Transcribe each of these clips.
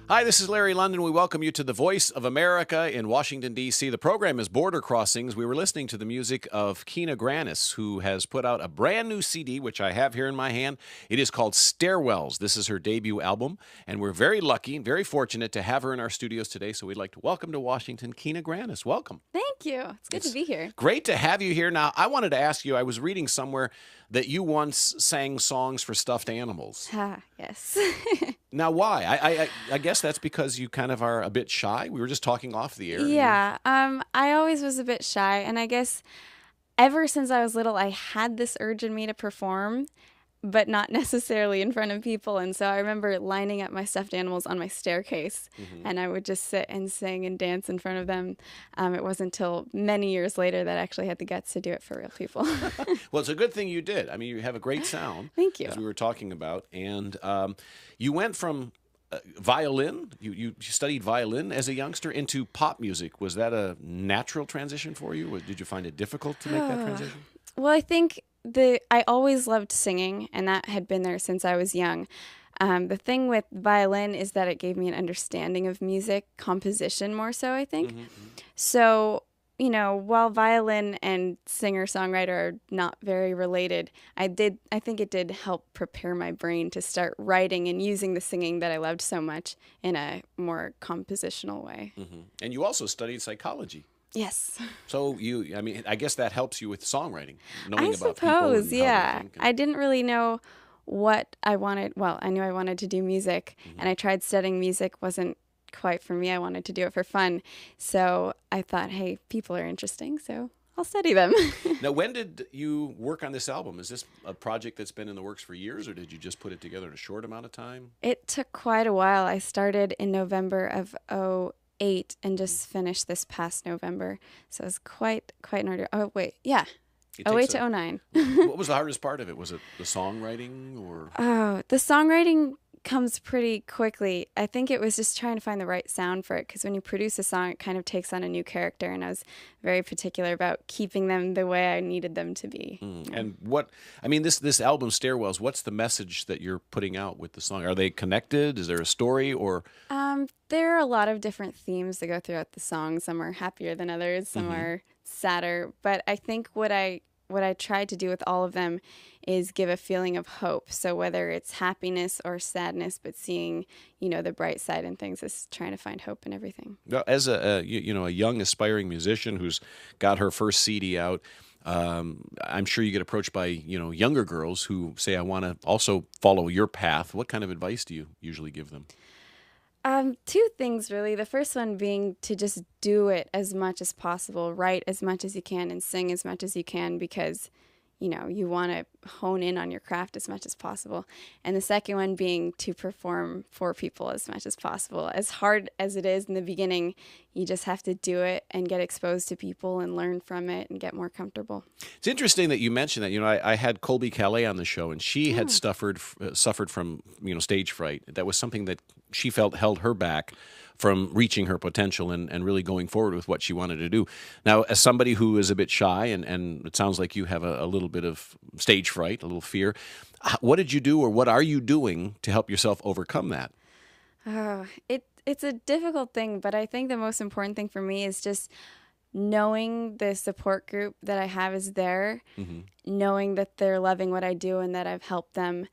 Hi, this is Larry London. We welcome you to the Voice of America in Washington, D.C. The program is Border Crossings. We were listening to the music of Kina Grannis, who has put out a brand new CD, which I have here in my hand. It is called Stairwells. This is her debut album, and we're very lucky and very fortunate to have her in our studios today. So we'd like to welcome to Washington, Kina Grannis. Welcome. Thank you. It's good to be here. Great to have you here. Now, I wanted to ask you, I was reading somewhere that you once sang songs for stuffed animals. Yes. Now, why? I guess that's because you kind of are a bit shy. We were just talking off the air. Yeah. I always was a bit shy, and I guess ever since I was little, I had this urge in me to perform, but not necessarily in front of people. And so I remember lining up my stuffed animals on my staircase, and I would just sit and sing and dance in front of them. It wasn't until many years later that I actually had the guts to do it for real people. Well, it's a good thing you did. I mean, you have a great sound. Thank you. As we were talking about. And you went from violin, you studied violin as a youngster, into pop music. Was that a natural transition for you? Did you find it difficult to make that transition? Well, I think I always loved singing, and that had been there since I was young. The thing with violin is that it gave me an understanding of music, composition more so, I think. So, you know, while violin and singer-songwriter are not very related, I think it did help prepare my brain to start writing and using the singing that I loved so much in a more compositional way. And you also studied psychology. Yes. So I guess that helps you with songwriting, knowing I about suppose, people and how they think. I didn't really know what I wanted. Well, I knew I wanted to do music, and I tried studying music. Wasn't quite for me. I wanted to do it for fun. So I thought, hey, people are interesting, so I'll study them. Now, when did you work on this album? Is this a project that's been in the works for years, or did you just put it together in a short amount of time? It took quite a while. I started in November of 2008 and just finished this past November. So it was quite an order. Oh, wait. Yeah. 2008 to 2009. What was the hardest part of it? Was it the songwriting or? Oh, the songwriting comes pretty quickly. I think it was just trying to find the right sound for it, because when you produce a song, it kind of takes on a new character, and I was very particular about keeping them the way I needed them to be. And this album, Stairwells, what's the message that you're putting out with the song? Are they connected? Is there a story or? There are a lot of different themes that go throughout the song. Some are happier than others, some are sadder, but I think what I tried to do with all of them is give a feeling of hope. So whether it's happiness or sadness, but seeing, the bright side in things, is trying to find hope in everything. Well, as a young aspiring musician who's got her first CD out, I'm sure you get approached by, younger girls who say, I want to also follow your path. What kind of advice do you usually give them? Two things, really. The first one being to just do it as much as possible, write as much as you can, and sing as much as you can, because, you want to hone in on your craft as much as possible. And the second one being to perform for people as much as possible. As hard as it is in the beginning, you just have to do it and get exposed to people and learn from it and get more comfortable. It's interesting that you mentioned that. I had Colby Calais on the show, and she had suffered from stage fright. That was something that she felt held her back from reaching her potential and really going forward with what she wanted to do. Now, as somebody who is a bit shy, and it sounds like you have a little bit of stage fright, a little fear, what did you do, or what are you doing to help yourself overcome that? It's a difficult thing, but I think the most important thing for me is just knowing the support group that I have is there, knowing that they're loving what I do and that I've helped them.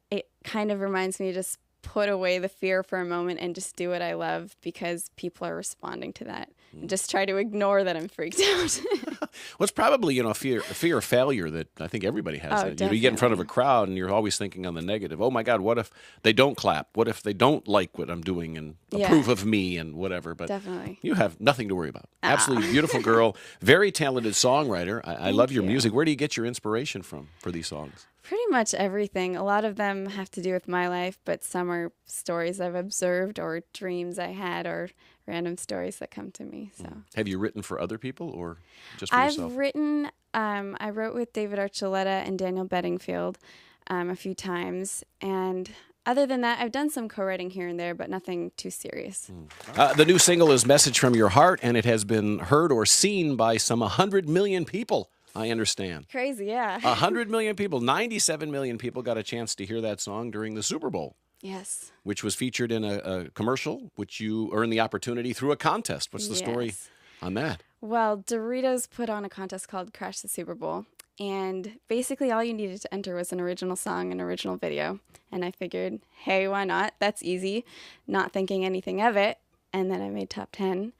It kind of reminds me to just put away the fear for a moment and just do what I love, because people are responding to that. And just try to ignore that I'm freaked out. Well, it's probably, a fear of failure that I think everybody has. Oh, that. definitely. You get in front of a crowd and you're always thinking on the negative. Oh my God, what if they don't clap? What if they don't like what I'm doing and approve of me and whatever? But definitely. You have nothing to worry about. Absolutely beautiful girl, very talented songwriter. I love your music. Where do you get your inspiration from for these songs? Pretty much everything. A lot of them have to do with my life, but some are stories I've observed or dreams I had or random stories that come to me. So, have you written for other people or just for yourself? I've written. I wrote with David Archuleta and Daniel Bedingfield a few times, and other than that, I've done some co-writing here and there, but nothing too serious. The new single is "Message from Your Heart," and it has been heard or seen by some 100 million people. I understand. Crazy, yeah. 100 million people, 97 million people got a chance to hear that song during the Super Bowl. Yes. which was featured in a commercial, which you earned the opportunity through a contest. What's the story Yes. on that? Well, Doritos put on a contest called Crash the Super Bowl. And basically all you needed to enter was an original song, an original video. And I figured, hey, why not? That's easy. Not thinking anything of it. And then I made top 10.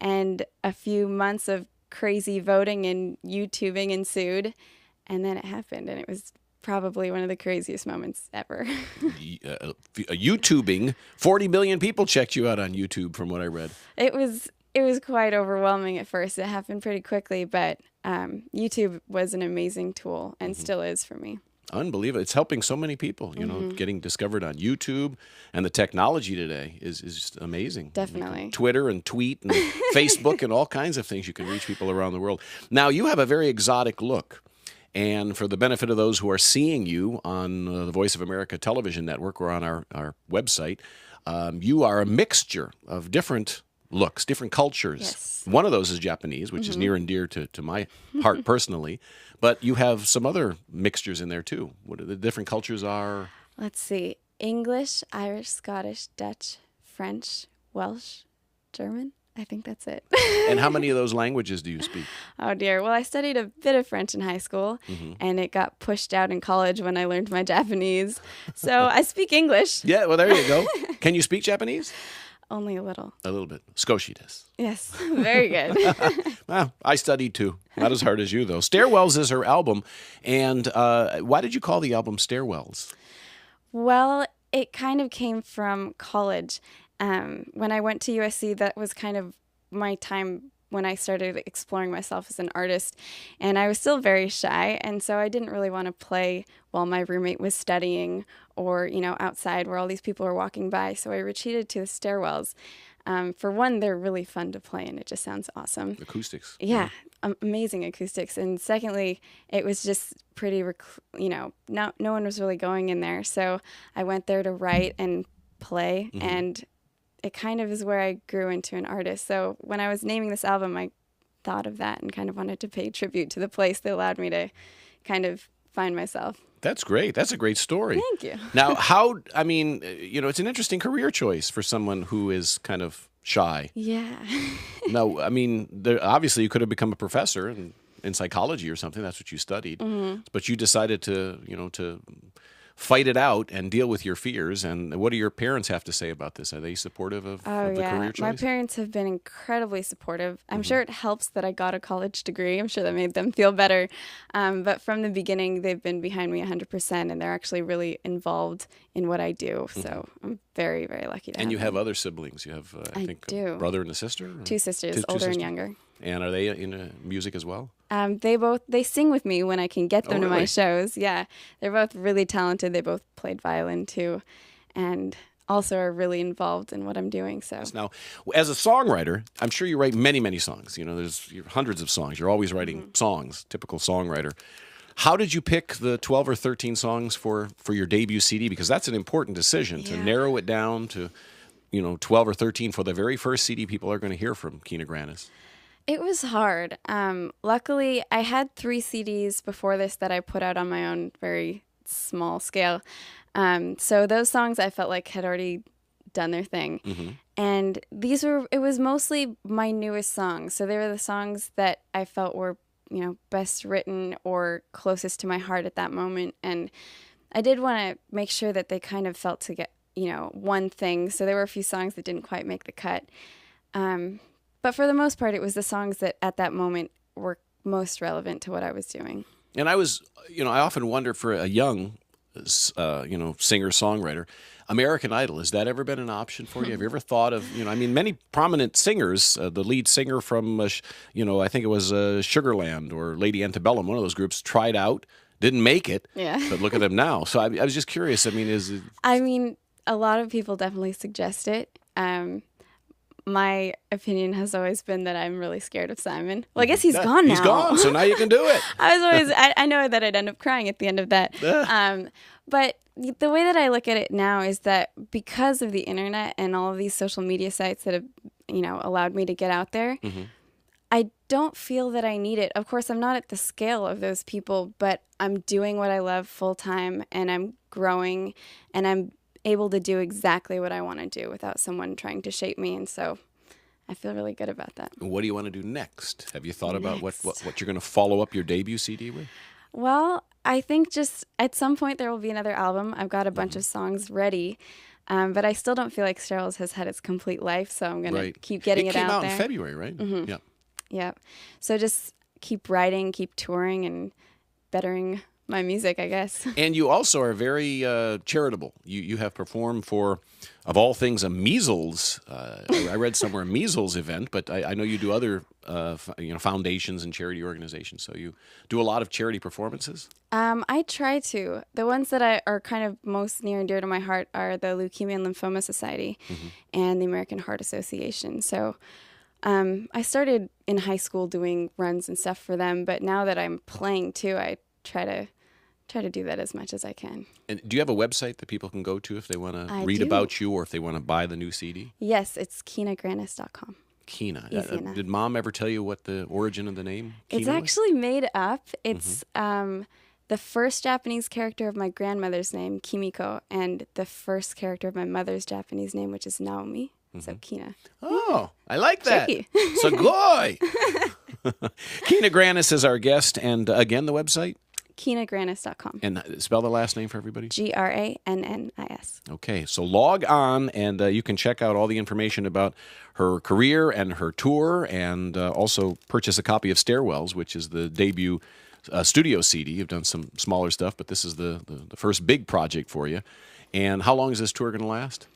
And a few months of crazy voting and YouTubing ensued. And then it happened. And it was probably one of the craziest moments ever. YouTubing, 40 million people checked you out on YouTube from what I read. It was quite overwhelming at first. It happened pretty quickly, but YouTube was an amazing tool and still is for me. Unbelievable. It's helping so many people, you know, getting discovered on YouTube, and the technology today is just amazing. Definitely. Twitter and tweet and Facebook and all kinds of things. You can reach people around the world. Now, you have a very exotic look. And for the benefit of those who are seeing you on the Voice of America television network or on our website, you are a mixture of different looks, different cultures. Yes. One of those is Japanese, which is near and dear to my heart personally. But you have some other mixtures in there too. What are the different cultures are? Let's see. English, Irish, Scottish, Dutch, French, Welsh, German. I think that's it. And how many of those languages do you speak? Oh, dear. Well, I studied a bit of French in high school, and it got pushed out in college when I learned my Japanese. So I speak English. Yeah, well, there you go. Can you speak Japanese? Only a little. A little bit. Skoshi desu. Yes, very good. Well, I studied too. Not as hard as you, though. Stairwells is her album. And why did you call the album Stairwells? Well, it kind of came from college. When I went to USC, that was kind of my time when I started exploring myself as an artist. And I was still very shy, and so I didn't really want to play while my roommate was studying or, you know, outside where all these people were walking by. So I retreated to the stairwells. For one, they're really fun to play, and it just sounds awesome. Acoustics. Yeah, amazing acoustics. And secondly, it was just pretty, no one was really going in there. So I went there to write and play, and it kind of is where I grew into an artist. So when I was naming this album, I thought of that and kind of wanted to pay tribute to the place that allowed me to kind of find myself. That's great. That's a great story. Thank you. Now, it's an interesting career choice for someone who is kind of shy. Yeah. No, obviously you could have become a professor in psychology or something. That's what you studied. But you decided to fight it out and deal with your fears. And what do your parents have to say about this? Are they supportive of the career choice? My parents have been incredibly supportive. I'm sure it helps that I got a college degree. I'm sure that made them feel better. But from the beginning, they've been behind me 100%, and they're actually really involved in what I do. So I'm very, very lucky to have And you them. have other siblings. You have, I think, do. a brother and a sister? Two sisters, Two older sisters? and younger. And are they into music as well? They sing with me when I can get them to my really? shows. Yeah, they're both really talented. They both played violin too, and also are really involved in what I'm doing. So Now, as a songwriter, I'm sure you write many, many songs. You know, there's hundreds of songs. You're always writing songs, typical songwriter. How did you pick the 12 or 13 songs for your debut CD? Because that's an important decision to narrow it down to, 12 or 13 for the very first CD people are going to hear from Kina Grannis. it was hard. Luckily, I had 3 CDs before this that I put out on my own very small scale. So those songs I felt like had already done their thing. And it was mostly my newest songs. So they were the songs that I felt were, best written or closest to my heart at that moment. And I did want to make sure that they kind of felt to get, one thing. So there were a few songs that didn't quite make the cut. But for the most part, it was the songs that at that moment were most relevant to what I was doing. And I often wonder for a young, singer-songwriter, American Idol, has that ever been an option for you? Have you ever thought of, many prominent singers, the lead singer from, I think it was Sugarland or Lady Antebellum, one of those groups, tried out, didn't make it, but look at them now. So I was just curious, a lot of people definitely suggest it. My opinion has always been that I'm really scared of Simon. Well, I guess he's gone now. He's gone, so now you can do it. I know that I'd end up crying at the end of that. But the way that I look at it now is that because of the internet and all of these social media sites that have, allowed me to get out there, I don't feel that I need it. Of course, I'm not at the scale of those people, but I'm doing what I love full time, and I'm growing, and I'm able to do exactly what I want to do without someone trying to shape me. And so I feel really good about that. What do you want to do next? Have you thought about what you're going to follow up your debut CD with? Well, I think just at some point there will be another album. I've got a bunch of songs ready, but I still don't feel like Stairwells has had its complete life, so I'm going to keep getting it out there. It came out in February, right? Mm-hmm. Yeah. So just keep writing, keep touring, and bettering my music, I guess. And you also are very charitable. You have performed for, of all things, a measles. I read somewhere a measles event, but I know you do other foundations and charity organizations. So you do a lot of charity performances. I try to. The ones that are kind of most near and dear to my heart are the Leukemia and Lymphoma Society and the American Heart Association. So I started in high school doing runs and stuff for them, but now that I'm playing too, I try to do that as much as I can. And do you have a website that people can go to if they want to read about you or if they want to buy the new CD? Yes, it's KinaGrannis.com. Kina. Did Mom ever tell you what the origin of the name Kina It's actually made up. It's the first Japanese character of my grandmother's name, Kimiko, and the first character of my mother's Japanese name, which is Naomi. So Kina. Oh, I like that. Tricky. Sugoi! Kina Grannis is our guest. And again, the website? KinaGrannis.com. And spell the last name for everybody. Grannis. Okay, so log on and you can check out all the information about her career and her tour, and also purchase a copy of Stairwells, which is the debut studio CD. You've done some smaller stuff, but this is the first big project for you. And how long is this tour going to last?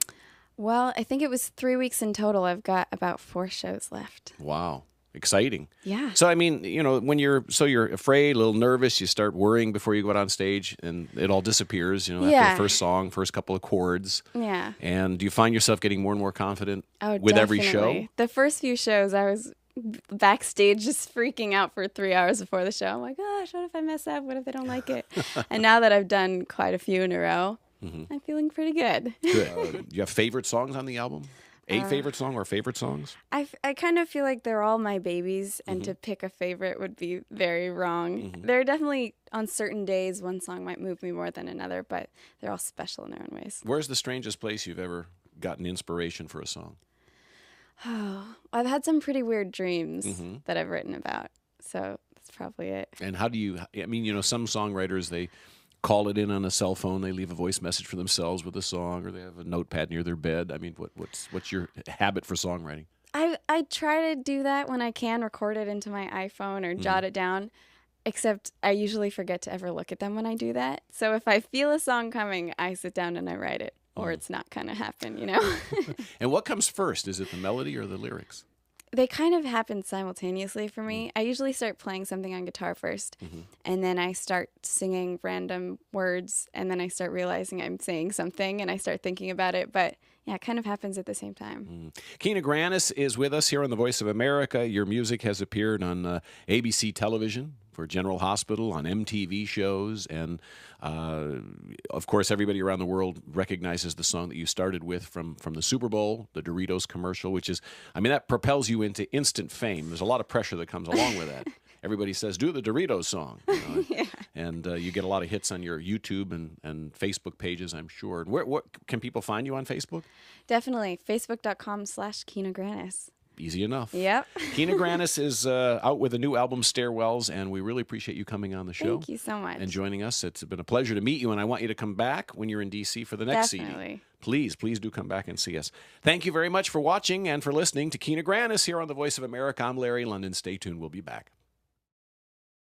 Well, I think it was 3 weeks in total. I've got about 4 shows left. Wow. Exciting. Yeah. So, I mean, when you're afraid, a little nervous, you start worrying before you go out on stage, and it all disappears, after the first song, first couple of chords. Yeah. And do you find yourself getting more and more confident with definitely. every show? The first few shows, I was backstage just freaking out for 3 hours before the show. I'm like, gosh, what if I mess up? What if they don't like it? And now that I've done quite a few in a row, I'm feeling pretty good. Good. Do you have favorite songs on the album? A favorite song or favorite songs? I kind of feel like they're all my babies, and to pick a favorite would be very wrong. There are definitely, on certain days, one song might move me more than another, but they're all special in their own ways. Where's the strangest place you've ever gotten inspiration for a song? Oh, I've had some pretty weird dreams that I've written about, so that's probably it. And how do you, some songwriters, they call it in on a cell phone, they leave a voice message for themselves with a song, or they have a notepad near their bed. I mean, what's your habit for songwriting? I try to do that when I can, record it into my iPhone or jot it down, except I usually forget to ever look at them when I do that. So if I feel a song coming, I sit down and I write it, or it's not going to happen, And what comes first? Is it the melody or the lyrics? They kind of happen simultaneously for me. I usually start playing something on guitar first, and then I start singing random words, and then I start realizing I'm saying something, and I start thinking about it. But yeah, it kind of happens at the same time. Kina Grannis is with us here on The Voice of America. Your music has appeared on ABC television for General Hospital, on MTV shows, and of course, everybody around the world recognizes the song that you started with from the Super Bowl, the Doritos commercial, which is, that propels you into instant fame. There's a lot of pressure that comes along with that. Everybody says, do the Doritos song. Yeah. And you get a lot of hits on your YouTube and Facebook pages, I'm sure. What can people find you on Facebook? Definitely. Facebook.com/Kina Grannis. Easy enough. Yep. Kina Grannis is out with a new album, Stairwells, and we really appreciate you coming on the show. Thank you so much. And joining us. It's been a pleasure to meet you, and I want you to come back when you're in D.C. for the next Definitely. CD. Please do come back and see us. Thank you very much for watching and for listening to Kina Grannis here on The Voice of America. I'm Larry London. Stay tuned. We'll be back.